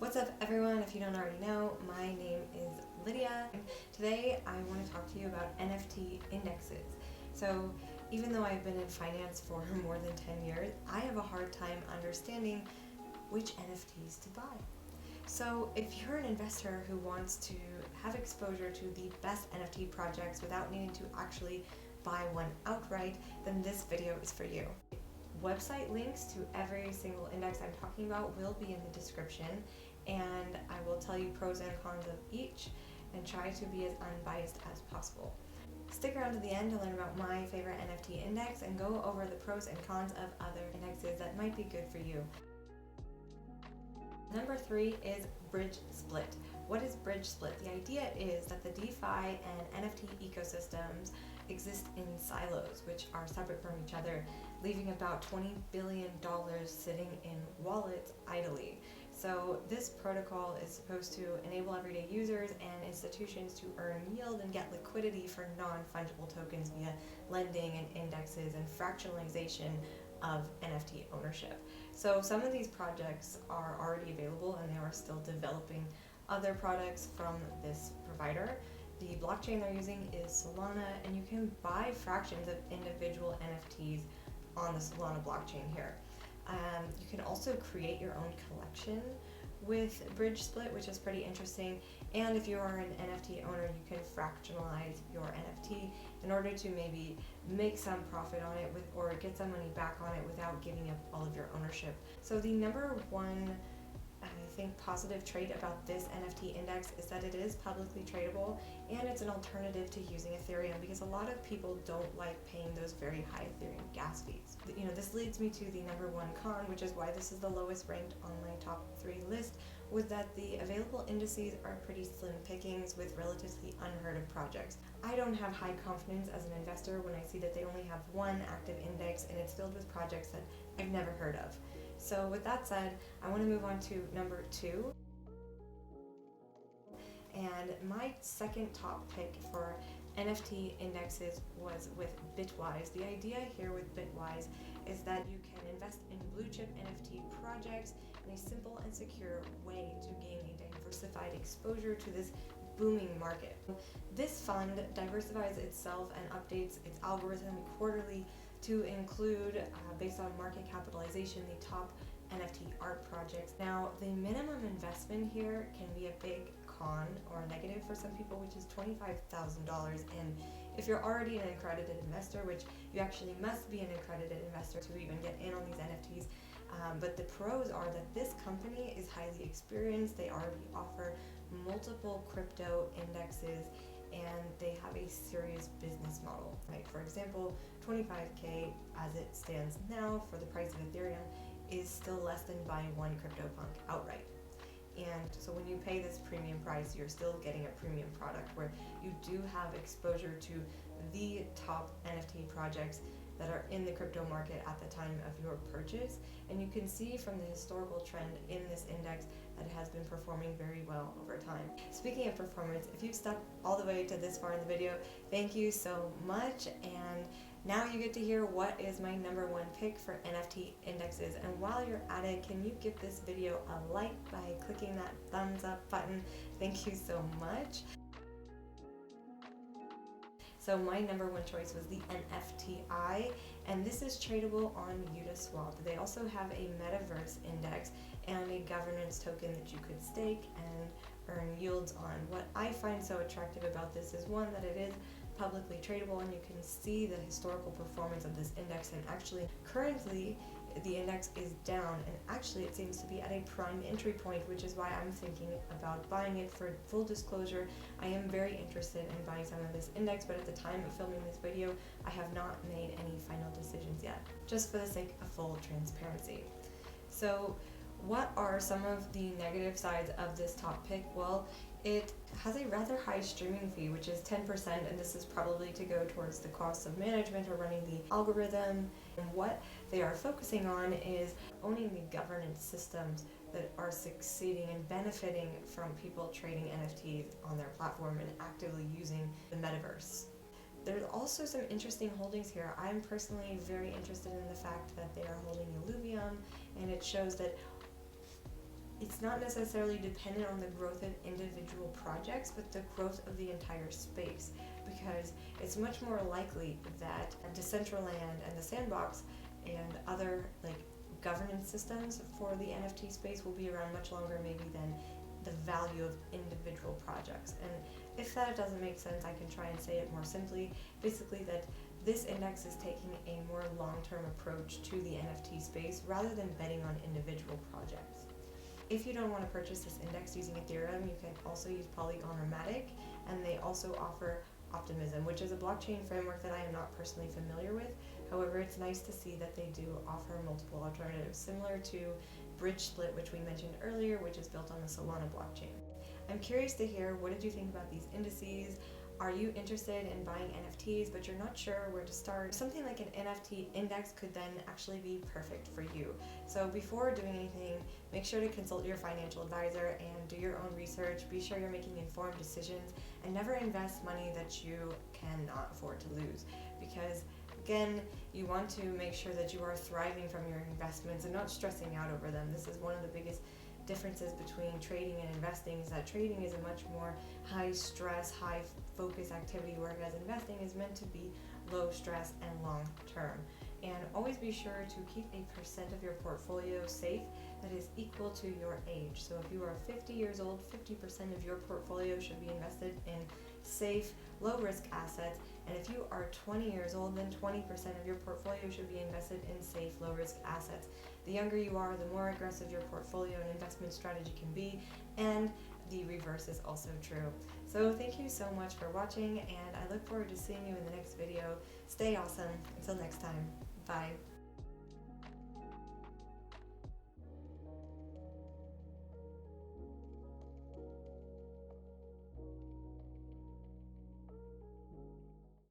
What's up everyone? If you don't already know, my name is Lydia. Today I want to talk to you about NFT indexes. So even though I've been in finance for more than 10 years, I have a hard time understanding which NFTs to buy. So if you're an investor who wants to have exposure to the best NFT projects without needing to actually buy one outright, then this video is for you. Website links to every single index I'm talking about will be in the description, and I will tell you pros and cons of each and try to be as unbiased as possible. Stick around to the end to learn about my favorite NFT index and go over the pros and cons of other indexes that might be good for you. Number 3 is Bridgesplit. What is Bridgesplit? The idea is that the DeFi and NFT ecosystems exist in silos, which are separate from each other, leaving about $20 billion sitting in wallets idly. So this protocol is supposed to enable everyday users and institutions to earn yield and get liquidity for non-fungible tokens via lending and indexes and fractionalization of NFT ownership. So some of these projects are already available and they are still developing other products from this provider. The blockchain they're using is Solana, and you can buy fractions of individual NFTs on the Solana blockchain here. You can also create your own collection with Bridgesplit, which is pretty interesting. And if you are an NFT owner, you can fractionalize your NFT in order to maybe make some profit on it or get some money back on it without giving up all of your ownership. So the number one I think positive trait about this NFT index is that it is publicly tradable and it's an alternative to using Ethereum, because a lot of people don't like paying those very high Ethereum gas fees. This leads me to the number one con, which is why this is the lowest ranked on my top 3 list, was that the available indices are pretty slim pickings with relatively unheard of projects. I don't have high confidence as an investor when I see that they only have one active index and it's filled with projects that I've never heard of. So with that said, I want to move on to number 2. And my second top pick for NFT indexes was with Bitwise. The idea here with Bitwise is that you can invest in blue chip NFT projects in a simple and secure way to gain a diversified exposure to this booming market. This fund diversifies itself and updates its algorithm quarterly to include, based on market capitalization, the top NFT art projects. Now, the minimum investment here can be a big con or negative for some people, which is $25,000. And if you're already an accredited investor, which you actually must be an accredited investor to even get in on these NFTs, but the pros are that this company is highly experienced. They already offer multiple crypto indexes and they have a serious business model. Right? For example, $25K as it stands now for the price of Ethereum is still less than buying one CryptoPunk outright. And so when you pay this premium price, you're still getting a premium product where you do have exposure to the top NFT projects that are in the crypto market at the time of your purchase. And you can see from the historical trend in this index that it has been performing very well over time. Speaking of performance, if you've stuck all the way to this far in the video, thank you so much. And now you get to hear what is my number 1 pick for NFT indexes. And while you're at it, can you give this video a like by clicking that thumbs up button? Thank you so much. So my number 1 choice was the NFTi, and this is tradable on Uniswap. They also have a metaverse index and a governance token that you could stake and earn yields on. What I find so attractive about this is, one, that it is publicly tradable and you can see the historical performance of this index, and actually currently the index is down, and actually it seems to be at a prime entry point, which is why I'm thinking about buying it. For full disclosure, I am very interested in buying some of this index, but at the time of filming this video, I have not made any final decisions yet, just for the sake of full transparency. So what are some of the negative sides of this top pick? Well, it has a rather high streaming fee, which is 10%, and this is probably to go towards the cost of management or running the algorithm. And what they are focusing on is owning the governance systems that are succeeding and benefiting from people trading NFTs on their platform and actively using the metaverse. There's also some interesting holdings here. I'm personally very interested in the fact that they are holding Illuvium, and it shows that it's not necessarily dependent on the growth of individual projects, but the growth of the entire space, because it's much more likely that Decentraland and the Sandbox and other governance systems for the NFT space will be around much longer maybe than the value of individual projects. And if that doesn't make sense, I can try and say it more simply. Basically that this index is taking a more long-term approach to the NFT space rather than betting on individual projects. If you don't want to purchase this index using Ethereum, you can also use Polygon or Matic, and they also offer Optimism, which is a blockchain framework that I am not personally familiar with. However, it's nice to see that they do offer multiple alternatives, similar to Bridgesplit, which we mentioned earlier, which is built on the Solana blockchain. I'm curious to hear, what did you think about these indices? Are you interested in buying NFTs but you're not sure where to start? Something like an NFT index could then actually be perfect for you. So before doing anything, make sure to consult your financial advisor and do your own research. Be sure you're making informed decisions and never invest money that you cannot afford to lose, because again, you want to make sure that you are thriving from your investments and not stressing out over them. This is one of the biggest differences between trading and investing, is that trading is a much more high stress, high focus activity, whereas investing is meant to be low stress and long term. And always be sure to keep a percent of your portfolio safe that is equal to your age. So if you are 50 years old, 50% of your portfolio should be invested in safe, low risk assets. And if you are 20 years old, then 20% of your portfolio should be invested in safe, low risk assets. The younger you are, the more aggressive your portfolio and investment strategy can be, and the reverse is also true. So thank you so much for watching, and I look forward to seeing you in the next video. Stay awesome. Until next time. Bye.